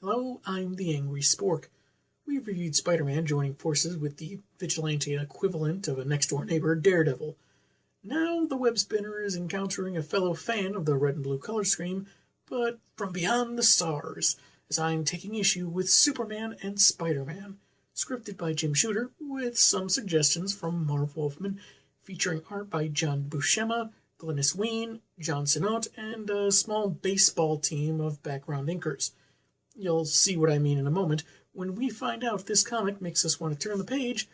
Hello, I'm the Angry Spork. We've reviewed Spider-Man joining forces with the vigilante equivalent of a next-door neighbor, Daredevil. Now the web spinner is encountering a fellow fan of the red and blue color scheme, but from beyond the stars, as I'm taking issue with Superman and Spider-Man, scripted by Jim Shooter, with some suggestions from Marv Wolfman, featuring art by John Buscema, Glynis Wein, John Sinnott, and a small baseball team of background inkers. You'll see what I mean in a moment when we find out if this comic makes us want to turn the page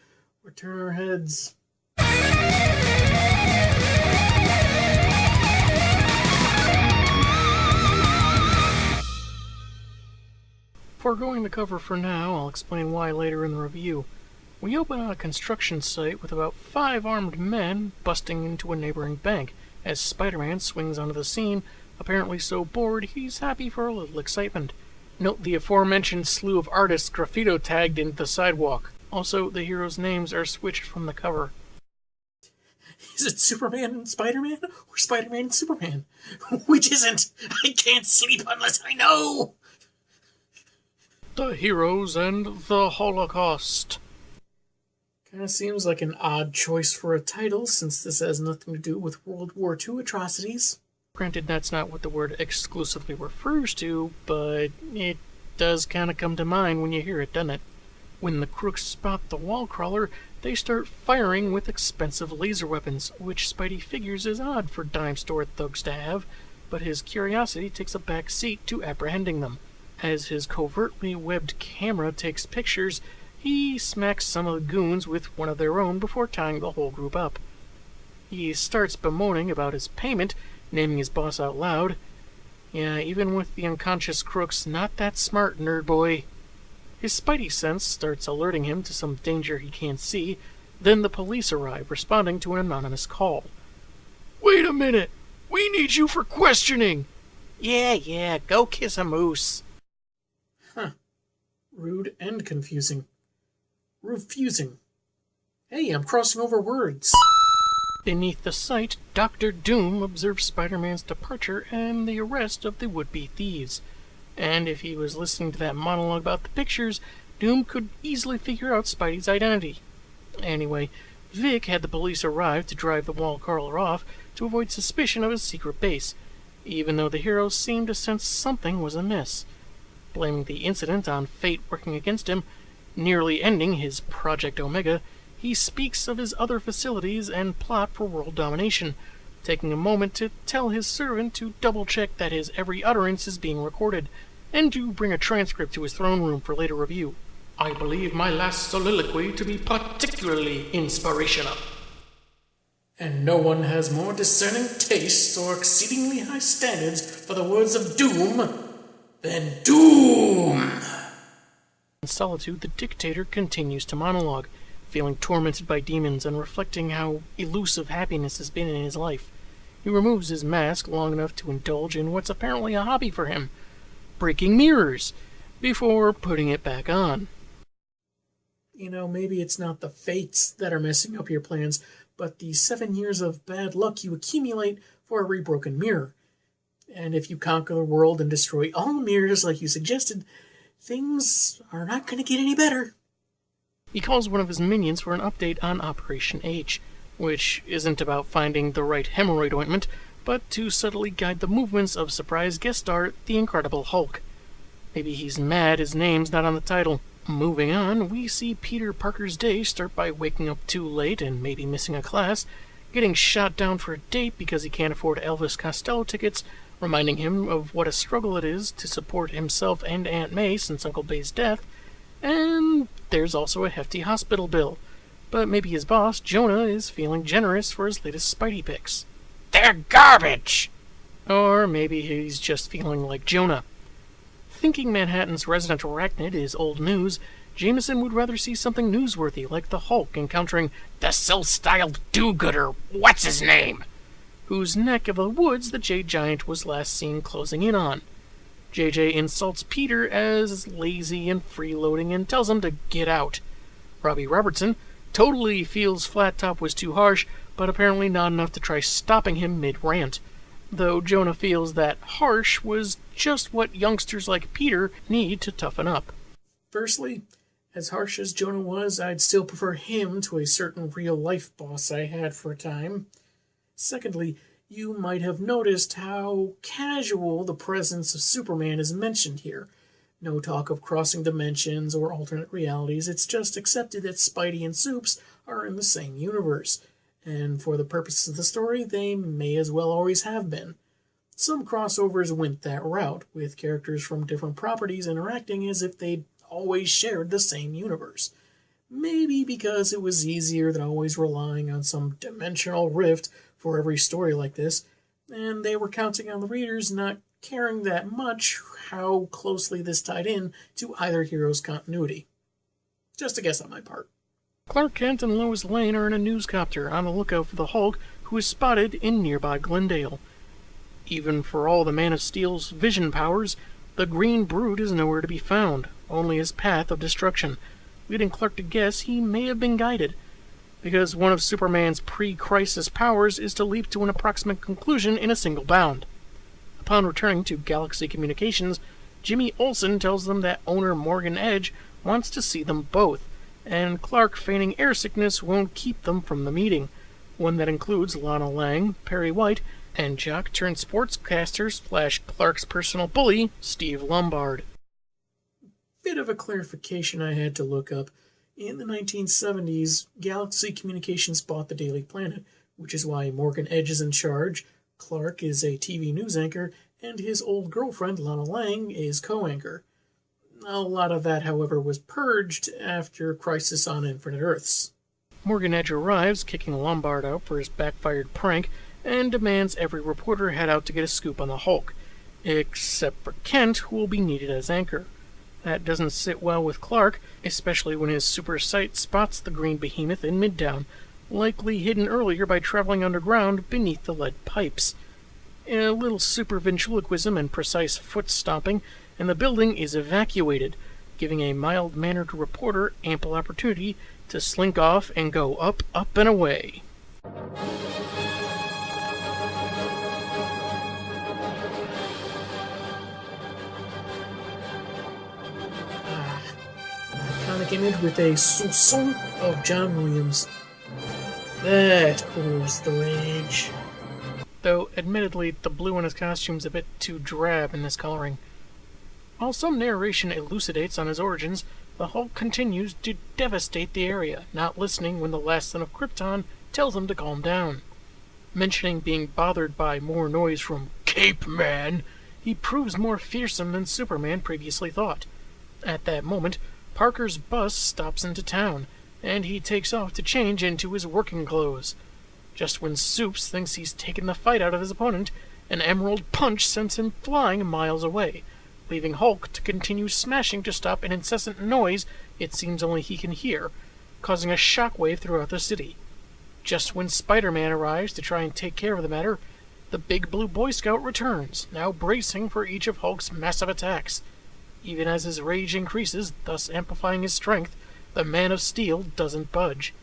or turn our heads. Foregoing the cover for now, I'll explain why later in the review. We open on a construction site with about 5 armed men busting into a neighboring bank as Spider-Man swings onto the scene, apparently so bored he's happy for a little excitement. Note the aforementioned slew of artists graffito tagged into the sidewalk. Also, the heroes' names are switched from the cover. Is it Superman and Spider-Man, or Spider-Man and Superman? Which isn't? I can't sleep unless I know! The Heroes and the Holocaust. Kinda seems like an odd choice for a title, since this has nothing to do with World War II atrocities. Granted, that's not what the word exclusively refers to, but it does kind of come to mind when you hear it, doesn't it? When the crooks spot the wall crawler, they start firing with expensive laser weapons, which Spidey figures is odd for dime store thugs to have, but his curiosity takes a back seat to apprehending them. As his covertly webbed camera takes pictures, he smacks some of the goons with one of their own before tying the whole group up. He starts bemoaning about his payment, naming his boss out loud. Yeah, even with the unconscious crooks, not that smart, nerd boy. His Spidey sense starts alerting him to some danger he can't see, then the police arrive, responding to an anonymous call. Wait a minute! We need you for questioning! Yeah, go kiss a moose. Huh. Rude and confusing. Refusing. Hey, I'm crossing over words. Beneath the site, Dr. Doom observes Spider-Man's departure and the arrest of the would-be thieves. And if he was listening to that monologue about the pictures, Doom could easily figure out Spidey's identity. Anyway, Vic had the police arrive to drive the wall crawler off to avoid suspicion of his secret base, even though the heroes seemed to sense something was amiss. Blaming the incident on fate working against him, nearly ending his Project Omega, he speaks of his other facilities and plot for world domination, taking a moment to tell his servant to double-check that his every utterance is being recorded, and to bring a transcript to his throne room for later review. I believe my last soliloquy to be particularly inspirational. And no one has more discerning tastes or exceedingly high standards for the words of doom than Doom! In solitude, the dictator continues to monologue, feeling tormented by demons and reflecting how elusive happiness has been in his life. He removes his mask long enough to indulge in what's apparently a hobby for him, breaking mirrors, before putting it back on. You know, maybe it's not the fates that are messing up your plans, but the 7 years of bad luck you accumulate for every broken mirror. And if you conquer the world and destroy all mirrors like you suggested, things are not going to get any better. He calls one of his minions for an update on Operation H, which isn't about finding the right hemorrhoid ointment, but to subtly guide the movements of surprise guest star, the Incredible Hulk. Maybe he's mad his name's not on the title. Moving on, we see Peter Parker's day start by waking up too late and maybe missing a class, getting shot down for a date because he can't afford Elvis Costello tickets, reminding him of what a struggle it is to support himself and Aunt May since Uncle Bay's death, and there's also a hefty hospital bill. But maybe his boss, Jonah, is feeling generous for his latest Spidey picks. They're garbage! Or maybe he's just feeling like Jonah. Thinking Manhattan's resident arachnid is old news, Jameson would rather see something newsworthy like the Hulk encountering the self-styled do-gooder, what's-his-name, whose neck of the woods the Jade Giant was last seen closing in on. JJ insults Peter as lazy and freeloading and tells him to get out. Robbie Robertson totally feels Flat Top was too harsh, but apparently not enough to try stopping him mid-rant. though Jonah feels that harsh was just what youngsters like Peter need to toughen up. Firstly, as harsh as Jonah was, I'd still prefer him to a certain real-life boss I had for a time. Secondly, you might have noticed how casual the presence of Superman is mentioned here. No talk of crossing dimensions or alternate realities, it's just accepted that Spidey and Supes are in the same universe, and for the purposes of the story, they may as well always have been. Some crossovers went that route, with characters from different properties interacting as if they'd always shared the same universe. Maybe because it was easier than always relying on some dimensional rift for every story like this, and they were counting on the readers not caring that much how closely this tied in to either hero's continuity. Just a guess on my part. Clark Kent and Lois Lane are in a newscopter on the lookout for the Hulk, who is spotted in nearby Glendale. Even for all the Man of Steel's vision powers, the Green Brute is nowhere to be found, only his path of destruction, leading Clark to guess he may have been guided, because one of Superman's pre-crisis powers is to leap to an approximate conclusion in a single bound. Upon returning to Galaxy Communications, Jimmy Olsen tells them that owner Morgan Edge wants to see them both, and Clark, feigning air sickness, won't keep them from the meeting, one that includes Lana Lang, Perry White, and jock-turned-sportscaster / Clark's personal bully, Steve Lombard. Bit of a clarification I had to look up. In the 1970s, Galaxy Communications bought the Daily Planet, which is why Morgan Edge is in charge, Clark is a TV news anchor, and his old girlfriend, Lana Lang, is co-anchor. A lot of that, however, was purged after Crisis on Infinite Earths. Morgan Edge arrives, kicking Lombard out for his backfired prank, and demands every reporter head out to get a scoop on the Hulk, except for Kent, who will be needed as anchor. That doesn't sit well with Clark, especially when his super sight spots the green behemoth in Midtown, likely hidden earlier by traveling underground beneath the lead pipes. A little super ventriloquism and precise foot stomping, and the building is evacuated, giving a mild-mannered reporter ample opportunity to slink off and go up, up, and away. Iconic image with a soupçon of John Williams. That cools the rage. Though, admittedly, the blue in his costume's a bit too drab in this coloring. While some narration elucidates on his origins, the Hulk continues to devastate the area, not listening when the last son of Krypton tells him to calm down. Mentioning being bothered by more noise from Cape Man, he proves more fearsome than Superman previously thought. At that moment, Parker's bus stops into town, and he takes off to change into his working clothes. Just when Supes thinks he's taken the fight out of his opponent, an emerald punch sends him flying miles away, leaving Hulk to continue smashing to stop an incessant noise it seems only he can hear, causing a shockwave throughout the city. Just when Spider-Man arrives to try and take care of the matter, the big blue Boy Scout returns, now bracing for each of Hulk's massive attacks. Even as his rage increases, thus amplifying his strength, the Man of Steel doesn't budge.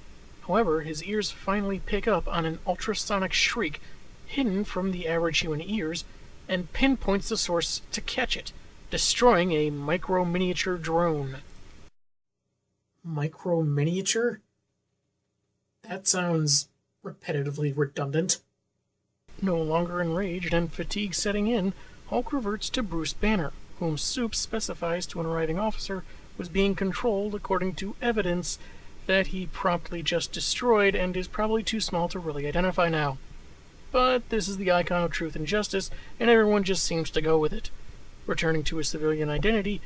However, his ears finally pick up on an ultrasonic shriek hidden from the average human ears, and pinpoints the source to catch it, destroying a micro-miniature drone. Micro-miniature? That sounds repetitively redundant. No longer enraged and fatigue setting in, Hulk reverts to Bruce Banner, whom Supes specifies to an arriving officer was being controlled according to evidence that he promptly just destroyed and is probably too small to really identify now. But this is the icon of truth and justice, and everyone just seems to go with it. Returning to his civilian identity,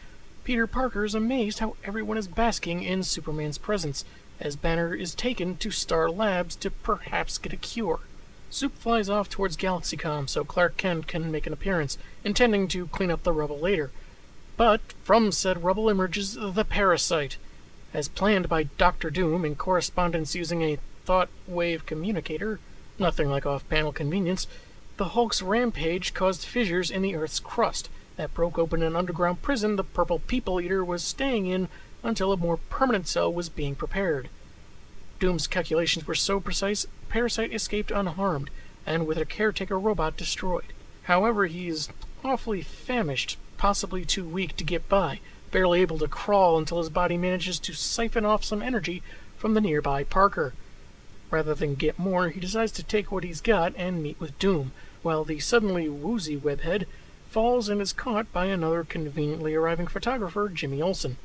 Peter Parker is amazed how everyone is basking in Superman's presence, as Banner is taken to Star Labs to perhaps get a cure. Soup flies off towards GalaxyCom so Clark Kent can make an appearance, intending to clean up the rubble later. But from said rubble emerges the Parasite. As planned by Dr. Doom in correspondence using a thought wave communicator, nothing like off-panel convenience, the Hulk's rampage caused fissures in the Earth's crust that broke open an underground prison the Purple People Eater was staying in until a more permanent cell was being prepared. Doom's calculations were so precise, Parasite escaped unharmed, and with a caretaker robot destroyed. However, he's awfully famished, possibly too weak to get by, barely able to crawl until his body manages to siphon off some energy from the nearby Parker. Rather than get more, he decides to take what he's got and meet with Doom, while the suddenly woozy webhead falls and is caught by another conveniently arriving photographer, Jimmy Olsen.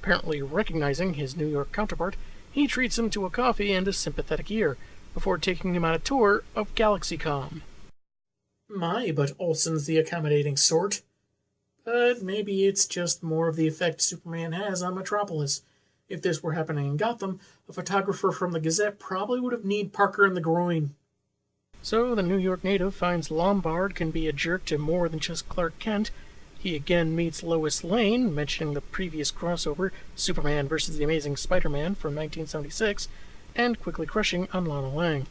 Apparently recognizing his New York counterpart, he treats him to a coffee and a sympathetic ear, before taking him on a tour of GalaxyCom. My, but Olsen's the accommodating sort. But maybe it's just more of the effect Superman has on Metropolis. If this were happening in Gotham, a photographer from the Gazette probably would have kneed Parker in the groin. So the New York native finds Lombard can be a jerk to more than just Clark Kent. He again meets Lois Lane, mentioning the previous crossover, Superman vs. the Amazing Spider-Man from 1976, and quickly crushing on Lana Lang.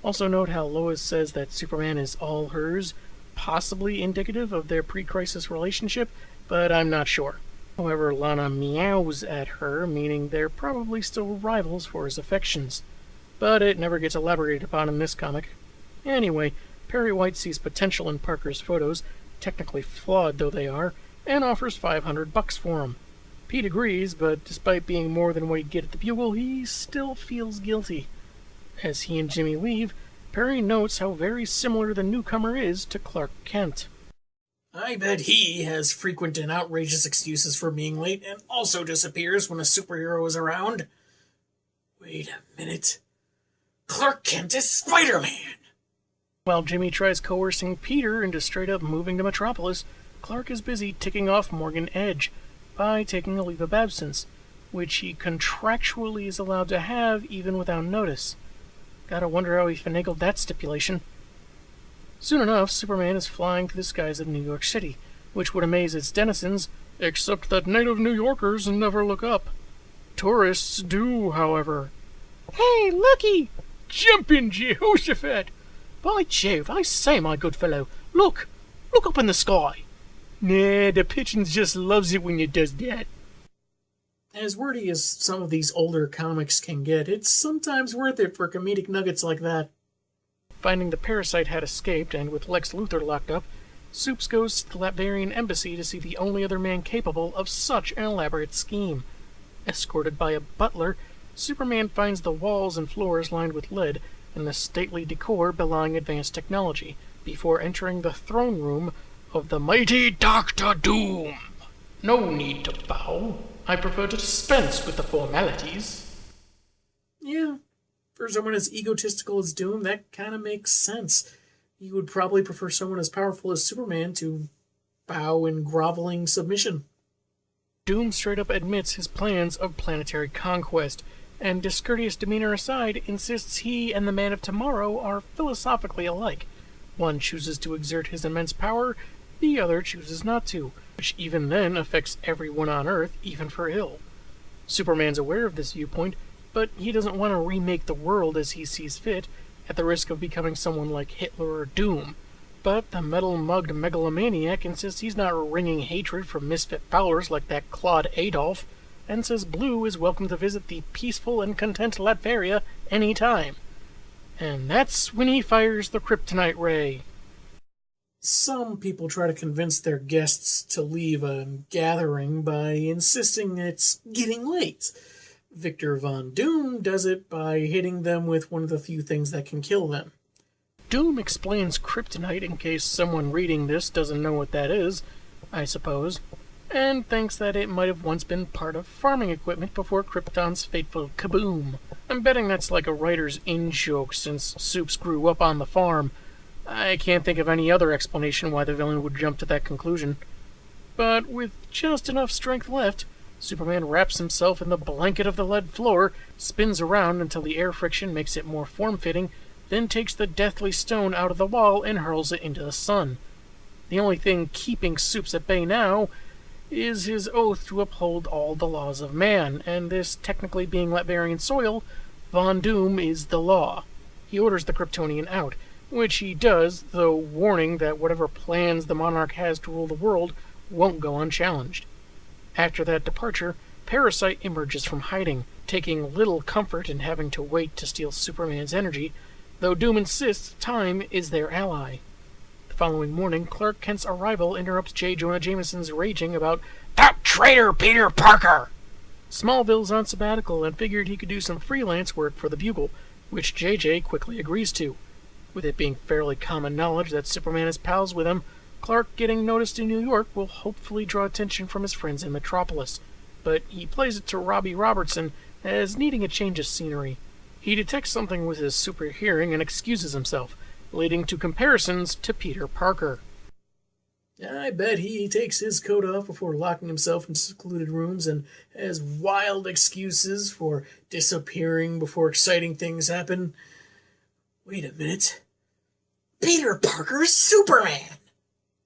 Also note how Lois says that Superman is all hers, possibly indicative of their pre-crisis relationship, but I'm not sure. However, Lana meows at her, meaning they're probably still rivals for his affections. But it never gets elaborated upon in this comic. Anyway, Perry White sees potential in Parker's photos, technically flawed though they are, and offers $500 for them. Pete agrees, but despite being more than what he'd get at the Bugle, he still feels guilty. As he and Jimmy leave, Perry notes how very similar the newcomer is to Clark Kent. I bet he has frequent and outrageous excuses for being late and also disappears when a superhero is around. Wait a minute. Clark Kent is Spider-Man! While Jimmy tries coercing Peter into straight-up moving to Metropolis, Clark is busy ticking off Morgan Edge by taking a leave of absence, which he contractually is allowed to have even without notice. Gotta wonder how he finagled that stipulation. Soon enough, Superman is flying through the skies of New York City, which would amaze its denizens, except that native New Yorkers never look up. Tourists do, however. Hey, looky! Jumping Jehoshaphat! By Jove, I say, my good fellow, look! Look up in the sky! Nah, the pigeons just loves it when you does that. As wordy as some of these older comics can get, it's sometimes worth it for comedic nuggets like that. Finding the parasite had escaped, and with Lex Luthor locked up, Supes goes to the Latvian embassy to see the only other man capable of such an elaborate scheme. Escorted by a butler, Superman finds the walls and floors lined with lead, and the stately decor belying advanced technology, before entering the throne room of the mighty Dr. Doom. No need to bow. I prefer to dispense with the formalities. Yeah, for someone as egotistical as Doom, that kind of makes sense. You would probably prefer someone as powerful as Superman to bow in groveling submission. Doom straight up admits his plans of planetary conquest, and discourteous demeanor aside, insists he and the Man of Tomorrow are philosophically alike. One chooses to exert his immense power, the other chooses not to, which even then affects everyone on Earth, even for ill. Superman's aware of this viewpoint, but he doesn't want to remake the world as he sees fit, at the risk of becoming someone like Hitler or Doom. But the metal-mugged megalomaniac insists he's not wringing hatred from misfit fowlers like that Claude Adolphe, and says Blue is welcome to visit the peaceful and content Latveria any time. And that's when he fires the kryptonite ray. Some people try to convince their guests to leave a gathering by insisting it's getting late. Victor Von Doom does it by hitting them with one of the few things that can kill them. Doom explains kryptonite in case someone reading this doesn't know what that is, I suppose, and thinks that it might have once been part of farming equipment before Krypton's fateful kaboom. I'm betting that's like a writer's in-joke since Supes grew up on the farm. I can't think of any other explanation why the villain would jump to that conclusion. But with just enough strength left, Superman wraps himself in the blanket of the lead floor, spins around until the air friction makes it more form-fitting, then takes the deathly stone out of the wall and hurls it into the sun. The only thing keeping Supes at bay now is his oath to uphold all the laws of man, and this technically being Latvian soil, Von Doom is the law. He orders the Kryptonian out, which he does, though warning that whatever plans the monarch has to rule the world won't go unchallenged. After that departure, Parasite emerges from hiding, taking little comfort in having to wait to steal Superman's energy, though Doom insists time is their ally. The following morning, Clark Kent's arrival interrupts J. Jonah Jameson's raging about that traitor Peter Parker. Smallville's on sabbatical and figured he could do some freelance work for the Bugle, which JJ quickly agrees to. With it being fairly common knowledge that Superman is pals with him, Clark getting noticed in New York will hopefully draw attention from his friends in Metropolis, but he plays it to Robbie Robertson as needing a change of scenery. He detects something with his super hearing and excuses himself, leading to comparisons to Peter Parker. I bet he takes his coat off before locking himself in secluded rooms and has wild excuses for disappearing before exciting things happen. Wait a minute. Peter Parker's Superman!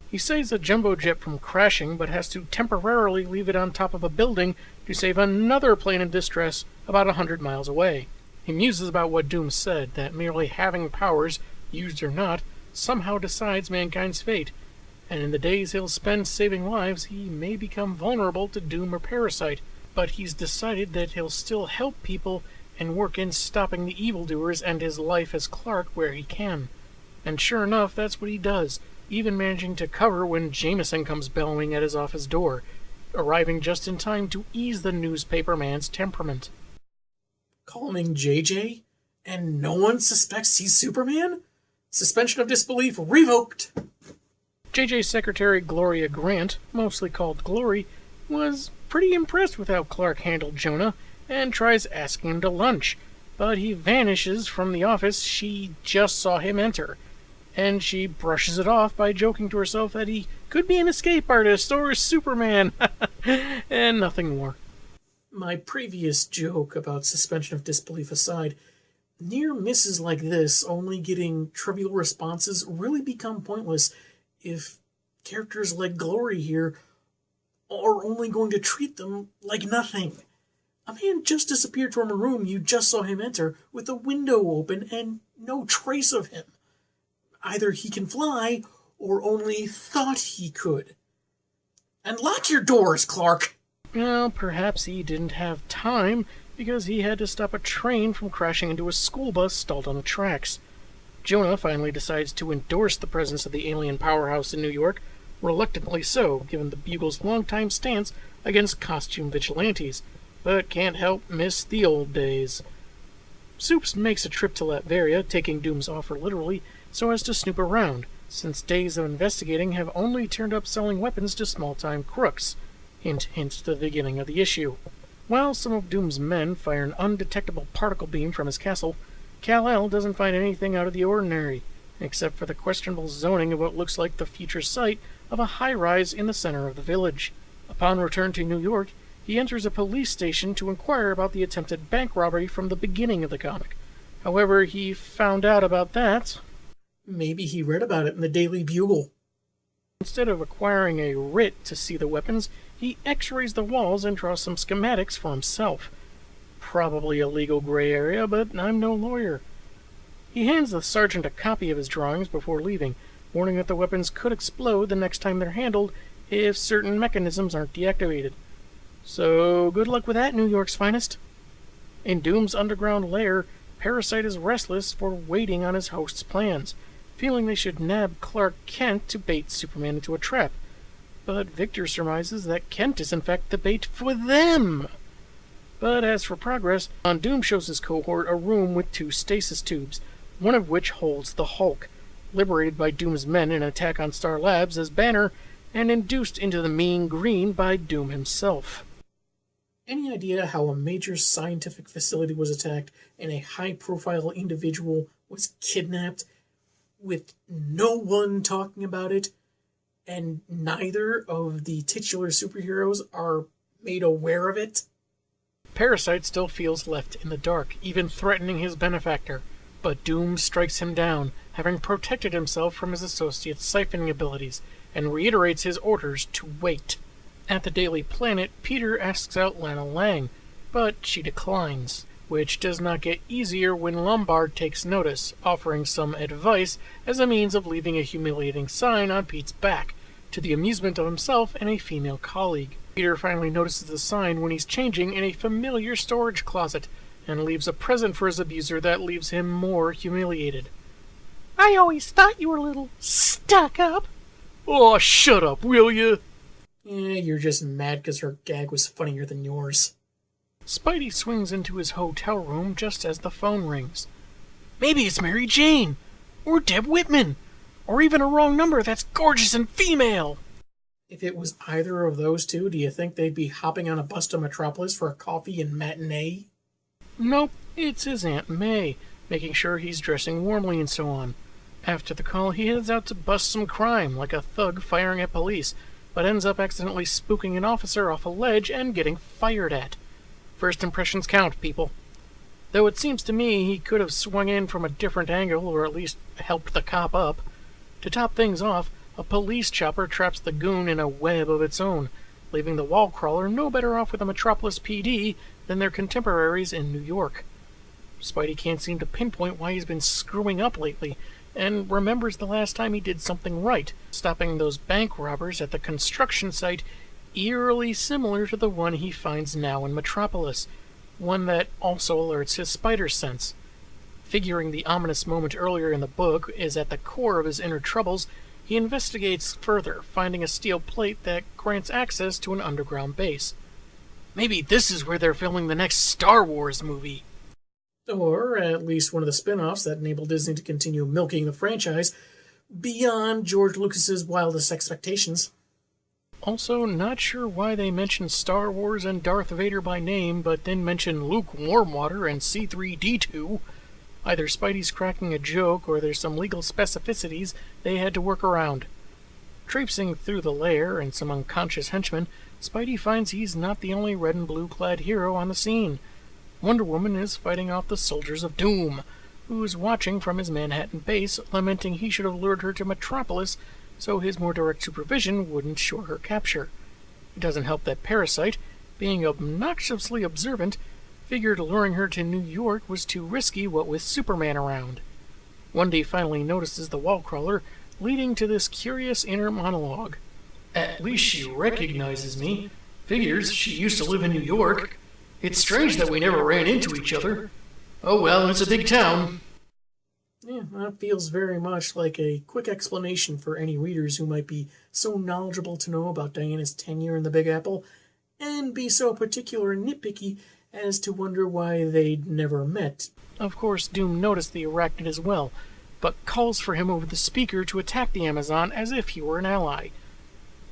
He saves a jumbo jet from crashing, but has to temporarily leave it on top of a building to save another plane in distress about 100 miles away. He muses about what Doom said, that merely having powers, used or not, somehow decides mankind's fate, and in the days he'll spend saving lives, he may become vulnerable to Doom or Parasite, but he's decided that he'll still help people and work in stopping the evildoers and his life as Clark where he can. And sure enough, that's what he does, even managing to cover when Jameson comes bellowing at his office door, arriving just in time to ease the newspaper man's temperament. Calling JJ? And no one suspects he's Superman? Suspension of disbelief revoked! JJ's secretary Gloria Grant, mostly called Glory, was pretty impressed with how Clark handled Jonah and tries asking him to lunch, but he vanishes from the office she just saw him enter, and she brushes it off by joking to herself that he could be an escape artist or Superman, and nothing more. My previous joke about suspension of disbelief aside, near misses like this, only getting trivial responses, really become pointless if characters like Glory here are only going to treat them like nothing. A man just disappeared from a room you just saw him enter with the window open and no trace of him. Either he can fly or only thought he could. And lock your doors, Clark! Well, perhaps he didn't have time because he had to stop a train from crashing into a school bus stalled on the tracks. Jonah finally decides to endorse the presence of the alien powerhouse in New York, reluctantly so, given the Bugle's longtime stance against costume vigilantes, but can't help miss the old days. Supes makes a trip to Latveria, taking Doom's offer literally, so as to snoop around, since days of investigating have only turned up selling weapons to small-time crooks. Hint, hint to the beginning of the issue. While some of Doom's men fire an undetectable particle beam from his castle, Kal-El doesn't find anything out of the ordinary, except for the questionable zoning of what looks like the future site of a high-rise in the center of the village. Upon return to New York, he enters a police station to inquire about the attempted bank robbery from the beginning of the comic. However, he found out about that. Maybe he read about it in the Daily Bugle. Instead of acquiring a writ to see the weapons, he x-rays the walls and draws some schematics for himself. Probably a legal gray area, but I'm no lawyer. He hands the sergeant a copy of his drawings before leaving, warning that the weapons could explode the next time they're handled if certain mechanisms aren't deactivated. So good luck with that, New York's finest. In Doom's underground lair, Parasite is restless for waiting on his host's plans, feeling they should nab Clark Kent to bait Superman into a trap. But Victor surmises that Kent is in fact the bait for them. But as for progress, Doom shows his cohort a room with 2 stasis tubes, one of which holds the Hulk, liberated by Doom's men in an attack on Star Labs as Banner, and induced into the mean green by Doom himself. Any idea how a major scientific facility was attacked and a high-profile individual was kidnapped with no one talking about it, and neither of the titular superheroes are made aware of it? Parasite still feels left in the dark, even threatening his benefactor, but Doom strikes him down, having protected himself from his associate's siphoning abilities, and reiterates his orders to wait. At the Daily Planet, Peter asks out Lana Lang, but she declines, which does not get easier when Lombard takes notice, offering some advice as a means of leaving a humiliating sign on Pete's back, to the amusement of himself and a female colleague. Peter finally notices the sign when he's changing in a familiar storage closet, and leaves a present for his abuser that leaves him more humiliated. I always thought you were a little stuck up. Oh, shut up, will you? You're just mad because her gag was funnier than yours. Spidey swings into his hotel room just as the phone rings. Maybe it's Mary Jane, or Deb Whitman, or even a wrong number that's gorgeous and female. If it was either of those two, do you think they'd be hopping on a bus to Metropolis for a coffee and matinee? Nope, it's his Aunt May, making sure he's dressing warmly and so on. After the call, he heads out to bust some crime, like a thug firing at police, but ends up accidentally spooking an officer off a ledge and getting fired at. First impressions count, people. Though it seems to me he could have swung in from a different angle, or at least helped the cop up. To top things off, a police chopper traps the goon in a web of its own, leaving the wall crawler no better off with a Metropolis PD than their contemporaries in New York. Spidey can't seem to pinpoint why he's been screwing up lately, and remembers the last time he did something right, stopping those bank robbers at the construction site eerily similar to the one he finds now in Metropolis, one that also alerts his spider sense. Figuring the ominous moment earlier in the book is at the core of his inner troubles, he investigates further, finding a steel plate that grants access to an underground base. Maybe this is where they're filming the next Star Wars movie. Or at least one of the spin-offs that enable Disney to continue milking the franchise beyond George Lucas's wildest expectations. Also, not sure why they mention Star Wars and Darth Vader by name, but then mention Luke Warmwater and C3D2. Either Spidey's cracking a joke, or there's some legal specificities they had to work around. Traipsing through the lair and some unconscious henchmen, Spidey finds he's not the only red and blue-clad hero on the scene. Wonder Woman is fighting off the Soldiers of Doom, who's watching from his Manhattan base, lamenting he should have lured her to Metropolis so his more direct supervision wouldn't shore her capture. It doesn't help that Parasite, being obnoxiously observant, figured luring her to New York was too risky what with Superman around. Wendy finally notices the wall crawler, leading to this curious inner monologue. At least she recognizes me. Figures she used to live in New York. It's strange that we never ran into each other. Oh well, it's a big town. Yeah, that feels very much like a quick explanation for any readers who might be so knowledgeable to know about Diana's tenure in the Big Apple, and be so particular and nitpicky as to wonder why they'd never met. Of course, Doom noticed the arachnid as well, but calls for him over the speaker to attack the Amazon as if he were an ally.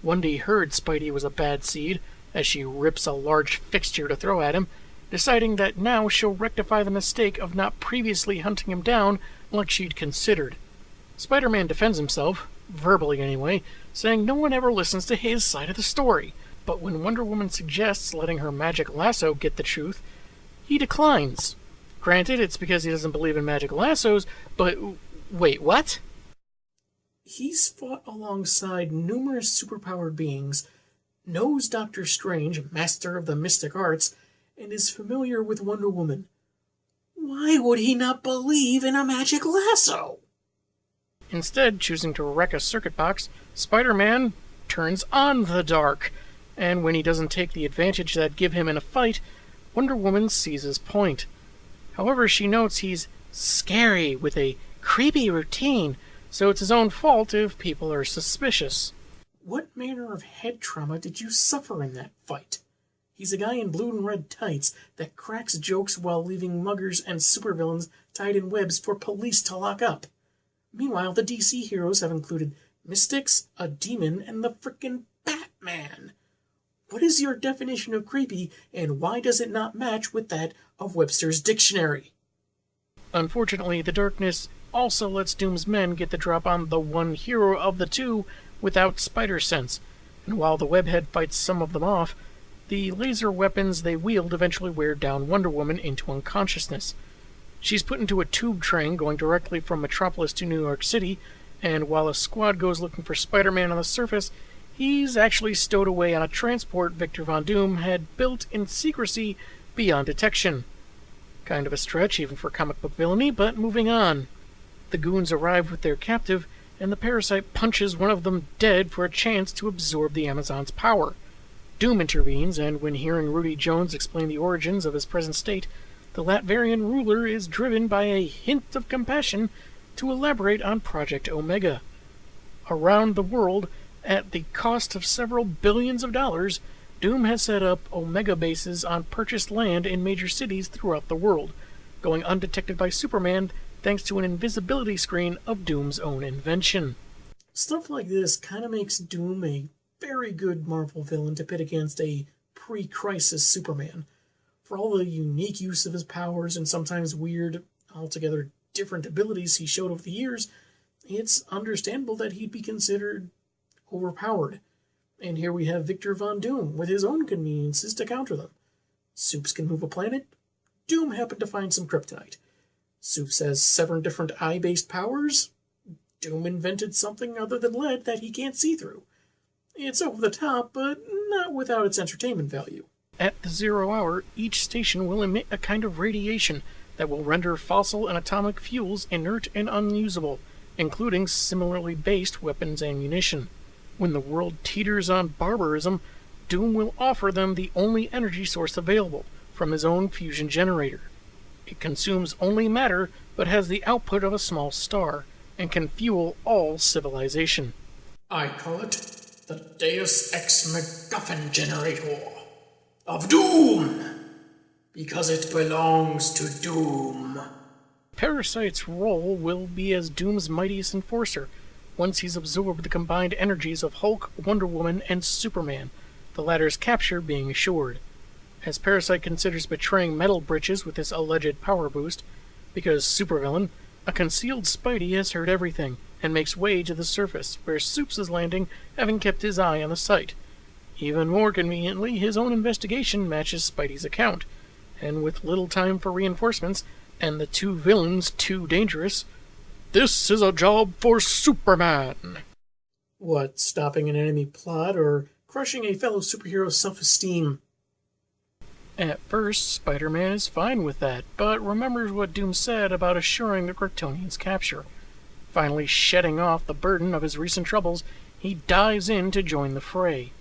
Wendy heard Spidey was a bad seed, as she rips a large fixture to throw at him, deciding that now she'll rectify the mistake of not previously hunting him down like she'd considered. Spider-Man defends himself, verbally anyway, saying no one ever listens to his side of the story, but when Wonder Woman suggests letting her magic lasso get the truth, he declines. Granted, it's because he doesn't believe in magic lassos, but wait, what? He's fought alongside numerous superpowered beings, knows Doctor Strange, master of the mystic arts, and is familiar with Wonder Woman. Why would he not believe in a magic lasso? Instead, choosing to wreck a circuit box, Spider-Man turns on the dark, and when he doesn't take the advantage that give him in a fight, Wonder Woman sees his point. However, she notes he's scary with a creepy routine, so it's his own fault if people are suspicious. What manner of head trauma did you suffer in that fight? He's a guy in blue and red tights that cracks jokes while leaving muggers and supervillains tied in webs for police to lock up. Meanwhile, the DC heroes have included mystics, a demon, and the frickin' Batman. What is your definition of creepy, and why does it not match with that of Webster's dictionary? Unfortunately, the darkness also lets Doom's men get the drop on the one hero of the two without spider sense, and while the webhead fights some of them off, the laser weapons they wield eventually wear down Wonder Woman into unconsciousness. She's put into a tube train going directly from Metropolis to New York City, and while a squad goes looking for Spider-Man on the surface, he's actually stowed away on a transport Victor Von Doom had built in secrecy beyond detection. Kind of a stretch even for comic book villainy, but moving on. The goons arrive with their captive, and the parasite punches one of them dead for a chance to absorb the Amazon's power. Doom intervenes, and when hearing Rudy Jones explain the origins of his present state, the Latverian ruler is driven by a hint of compassion to elaborate on Project Omega. Around the world, at the cost of several billions of dollars, Doom has set up Omega bases on purchased land in major cities throughout the world, going undetected by Superman thanks to an invisibility screen of Doom's own invention. Stuff like this kind of makes Doom a very good Marvel villain to pit against a pre-crisis Superman. For all the unique use of his powers and sometimes weird, altogether different abilities he showed over the years, it's understandable that he'd be considered overpowered. And here we have Victor Von Doom with his own conveniences to counter them. Supes can move a planet. Doom happened to find some kryptonite. Supes has 7 different eye-based powers. Doom invented something other than lead that he can't see through. It's over the top, but not without its entertainment value. At the 0 hour, each station will emit a kind of radiation that will render fossil and atomic fuels inert and unusable, including similarly based weapons and munition. When the world teeters on barbarism, Doom will offer them the only energy source available, from his own fusion generator. It consumes only matter, but has the output of a small star, and can fuel all civilization. I call it the Deus Ex MacGuffin Generator of Doom, because it belongs to Doom. Parasite's role will be as Doom's mightiest enforcer, once he's absorbed the combined energies of Hulk, Wonder Woman, and Superman, the latter's capture being assured. As Parasite considers betraying Metal Britches with this alleged power boost, because supervillain, a concealed Spidey has heard everything, and makes way to the surface, where Supes is landing, having kept his eye on the site. Even more conveniently, his own investigation matches Spidey's account, and with little time for reinforcements, and the 2 villains too dangerous, this is a job for Superman! What, stopping an enemy plot, or crushing a fellow superhero's self-esteem? At first, Spider-Man is fine with that, but remembers what Doom said about assuring the Kryptonians' capture. Finally shedding off the burden of his recent troubles, he dives in to join the fray.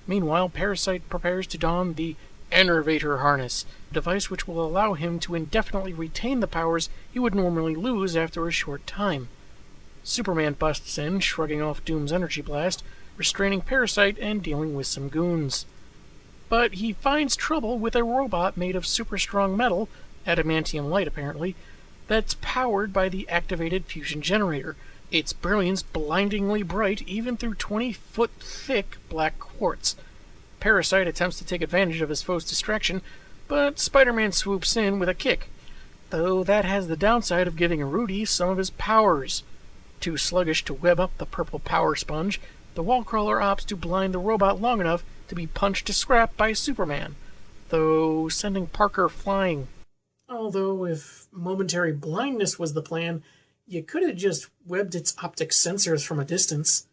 Meanwhile, Parasite prepares to don the Enervator Harness, a device which will allow him to indefinitely retain the powers he would normally lose after a short time. Superman busts in, shrugging off Doom's energy blast, restraining Parasite and dealing with some goons. But he finds trouble with a robot made of super strong metal, adamantium light apparently, that's powered by the activated fusion generator, its brilliance blindingly bright even through 20-foot thick black quartz. Parasite attempts to take advantage of his foe's distraction, but Spider-Man swoops in with a kick, though that has the downside of giving Rudy some of his powers. Too sluggish to web up the purple power sponge, the wall-crawler opts to blind the robot long enough to be punched to scrap by Superman, though sending Parker flying. Although, if momentary blindness was the plan, you could have just webbed its optic sensors from a distance.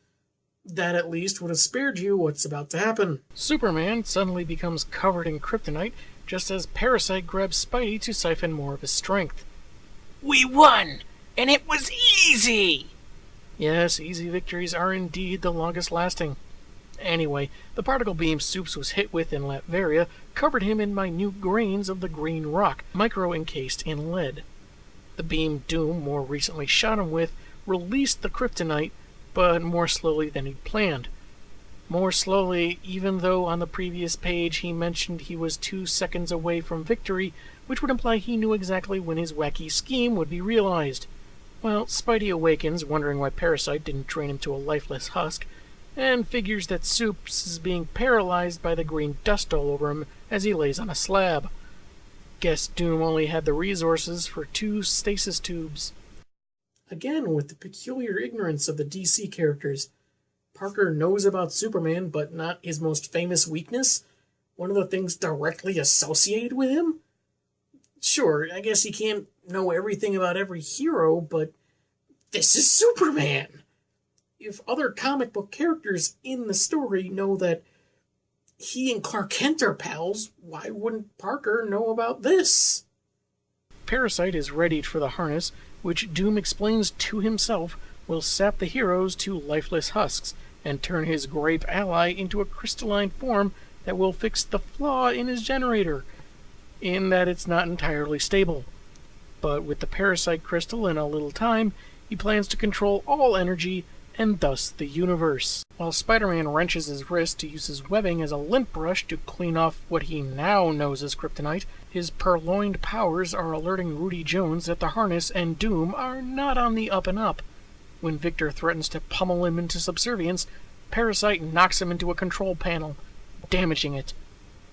That at least would have spared you what's about to happen. Superman suddenly becomes covered in kryptonite, just as Parasite grabs Spidey to siphon more of his strength. We won! And it was easy! Yes, easy victories are indeed the longest lasting. Anyway, the particle beam Supes was hit with in Latveria covered him in minute grains of the green rock, micro-encased in lead. The beam Doom more recently shot him with released the kryptonite, but more slowly than he'd planned. More slowly, even though on the previous page he mentioned he was 2 seconds away from victory, which would imply he knew exactly when his wacky scheme would be realized. Well, Spidey awakens, wondering why Parasite didn't train him to a lifeless husk, and figures that Supes is being paralyzed by the green dust all over him as he lays on a slab. Guess Doom only had the resources for 2 stasis tubes. Again, with the peculiar ignorance of the DC characters, Parker knows about Superman, but not his most famous weakness? One of the things directly associated with him? Sure, I guess he can't know everything about every hero, but this is Superman! If other comic book characters in the story know that he and Clark Kent are pals, why wouldn't Parker know about this? Parasite is readied for the harness, which Doom explains to himself will sap the heroes to lifeless husks and turn his grape ally into a crystalline form that will fix the flaw in his generator, in that it's not entirely stable. But with the Parasite crystal in a little time, He plans to control all energy, and thus the universe. While Spider-Man wrenches his wrist to use his webbing as a lint brush to clean off what he now knows as kryptonite, his purloined powers are alerting Rudy Jones that the Harness and Doom are not on the up and up. When Victor threatens to pummel him into subservience, Parasite knocks him into a control panel, damaging it.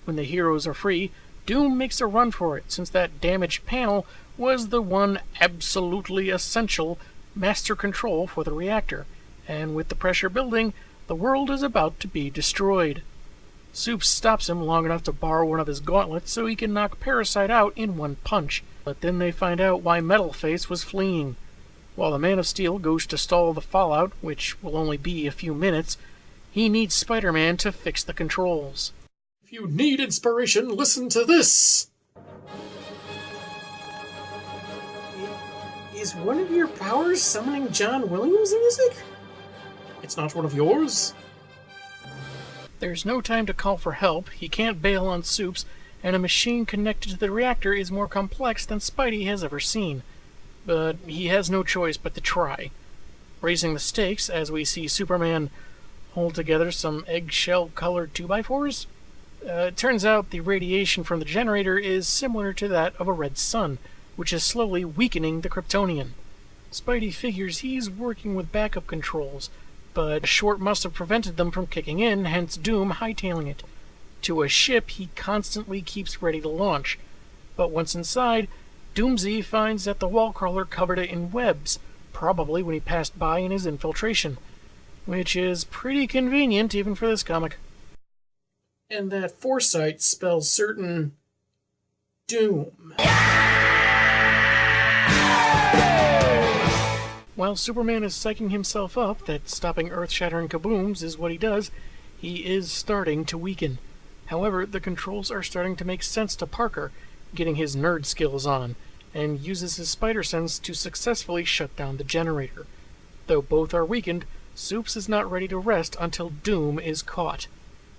When the heroes are free, Doom makes a run for it, since that damaged panel was the one absolutely essential master control for the reactor, and with the pressure building, the world is about to be destroyed. Supes stops him long enough to borrow one of his gauntlets so he can knock Parasite out in one punch, but then they find out why Metalface was fleeing. While the Man of Steel goes to stall the fallout, which will only be a few minutes, he needs Spider-Man to fix the controls. If you need inspiration, listen to this! Is one of your powers summoning John Williams music? It's not one of yours? There's no time to call for help, he can't bail on Supes, and a machine connected to the reactor is more complex than Spidey has ever seen. But he has no choice but to try. Raising the stakes as we see Superman hold together some eggshell-colored 2x4s. It turns out the radiation from the generator is similar to that of a red sun, which is slowly weakening the Kryptonian. Spidey figures he's working with backup controls, but a short must have prevented them from kicking in, hence Doom hightailing it. To a ship he constantly keeps ready to launch, but once inside, Doomsy finds that the wall crawler covered it in webs, probably when he passed by in his infiltration, which is pretty convenient even for this comic. And that foresight spells certain doom. While Superman is psyching himself up that stopping earth-shattering kabooms is what he does, he is starting to weaken. However, the controls are starting to make sense to Parker, getting his nerd skills on, and uses his spider sense to successfully shut down the generator. Though both are weakened, Supes is not ready to rest until Doom is caught.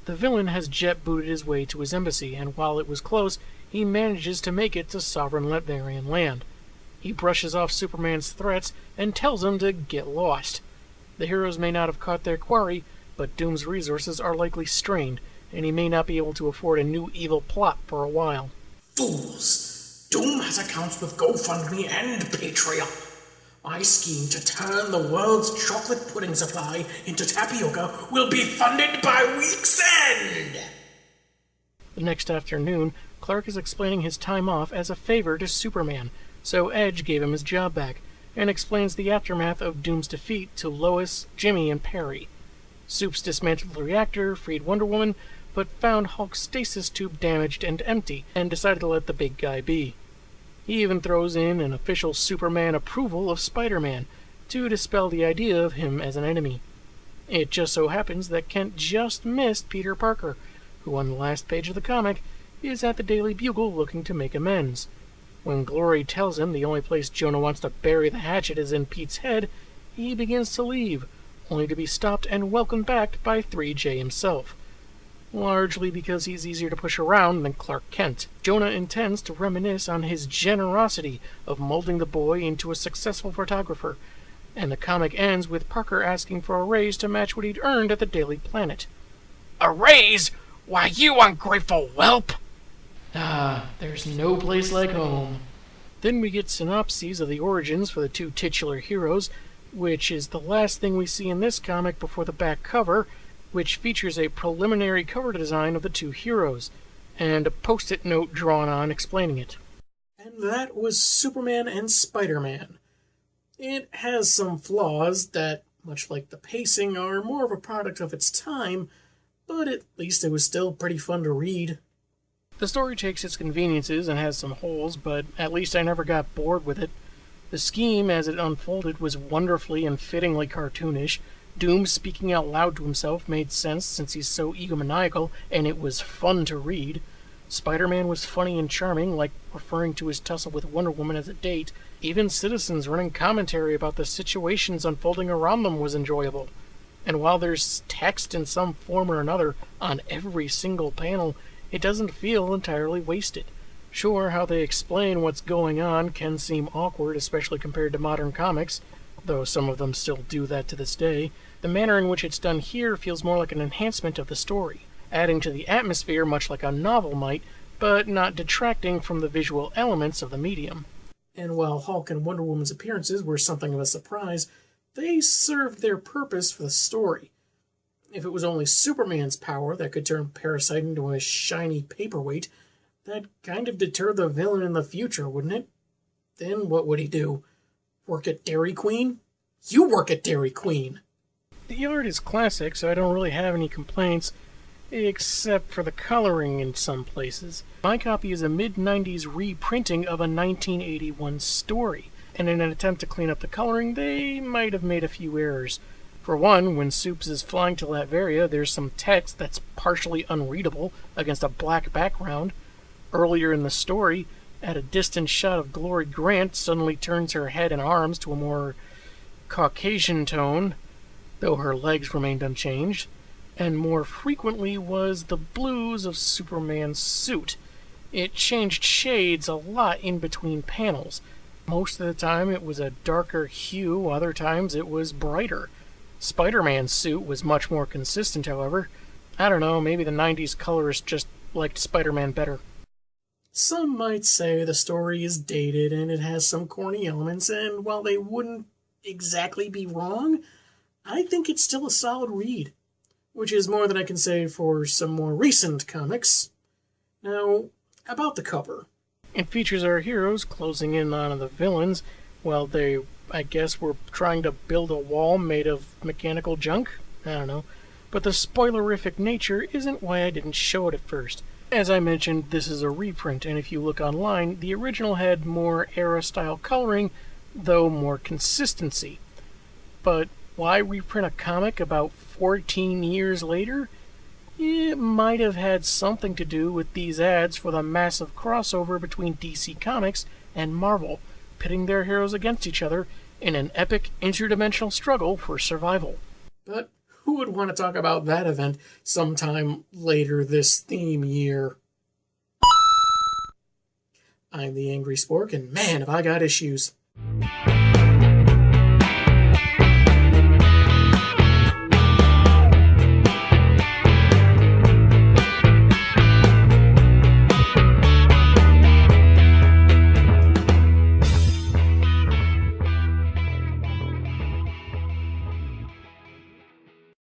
The villain has jet-booted his way to his embassy, and while it was close, he manages to make it to Sovereign Latvian land. He brushes off Superman's threats and tells him to get lost. The heroes may not have caught their quarry, but Doom's resources are likely strained, and he may not be able to afford a new evil plot for a while. Fools! Doom has accounts with GoFundMe and Patreon. My scheme to turn the world's chocolate pudding supply into tapioca will be funded by week's end! The next afternoon, Clark is explaining his time off as a favor to Superman, so Edge gave him his job back, and explains the aftermath of Doom's defeat to Lois, Jimmy, and Perry. Supes dismantled the reactor, freed Wonder Woman, but found Hulk's stasis tube damaged and empty, and decided to let the big guy be. He even throws in an official Superman approval of Spider-Man, to dispel the idea of him as an enemy. It just so happens that Kent just missed Peter Parker, who on the last page of the comic is at the Daily Bugle looking to make amends. When Glory tells him the only place Jonah wants to bury the hatchet is in Pete's head, he begins to leave, only to be stopped and welcomed back by 3J himself. Largely because he's easier to push around than Clark Kent. Jonah intends to reminisce on his generosity of molding the boy into a successful photographer, and the comic ends with Parker asking for a raise to match what he'd earned at the Daily Planet. A raise? Why, you ungrateful whelp! Ah, there's no place like home. Then we get synopses of the origins for the two titular heroes, which is the last thing we see in this comic before the back cover, which features a preliminary cover design of the two heroes, and a post-it note drawn on explaining it. And that was Superman and Spider-Man. It has some flaws that, much like the pacing, are more of a product of its time, but at least it was still pretty fun to read. The story takes its conveniences and has some holes, but at least I never got bored with it. The scheme as it unfolded was wonderfully and fittingly cartoonish. Doom speaking out loud to himself made sense since he's so egomaniacal, and it was fun to read. Spider-Man was funny and charming, like referring to his tussle with Wonder Woman as a date. Even citizens running commentary about the situations unfolding around them was enjoyable. And while there's text in some form or another on every single panel, it doesn't feel entirely wasted. Sure, how they explain what's going on can seem awkward, especially compared to modern comics, though some of them still do that to this day. The manner in which it's done here feels more like an enhancement of the story, adding to the atmosphere much like a novel might, but not detracting from the visual elements of the medium. And while Hulk and Wonder Woman's appearances were something of a surprise, they served their purpose for the story. If it was only Superman's power that could turn Parasite into a shiny paperweight, that kind of deterred the villain in the future, wouldn't it? Then what would he do? Work at Dairy Queen? You work at Dairy Queen! The art is classic, so I don't really have any complaints, except for the coloring in some places. My copy is a mid-90s reprinting of a 1981 story, and in an attempt to clean up the coloring, they might have made a few errors. For one, when Supes is flying to Latveria, there's some text that's partially unreadable against a black background. Earlier in the story, at a distant shot of Glory Grant suddenly turns her head and arms to a more Caucasian tone, though her legs remained unchanged, and more frequently was the blues of Superman's suit. It changed shades a lot in between panels. Most of the time it was a darker hue, other times it was brighter. Spider-Man's suit was much more consistent, however. I don't know, maybe the 90s colorists just liked Spider-Man better. Some might say the story is dated and it has some corny elements, and while they wouldn't exactly be wrong, I think it's still a solid read, which is more than I can say for some more recent comics. Now, about the cover. It features our heroes closing in on the villains while they, I guess, were trying to build a wall made of mechanical junk? I don't know. But the spoilerific nature isn't why I didn't show it at first. As I mentioned, this is a reprint, and if you look online, the original had more era-style coloring, though more consistency. But why reprint a comic about 14 years later? It might have had something to do with these ads for the massive crossover between DC Comics and Marvel, pitting their heroes against each other in an epic interdimensional struggle for survival. But who would want to talk about that event sometime later this theme year? I'm the Angry Spork, and man, have I got issues.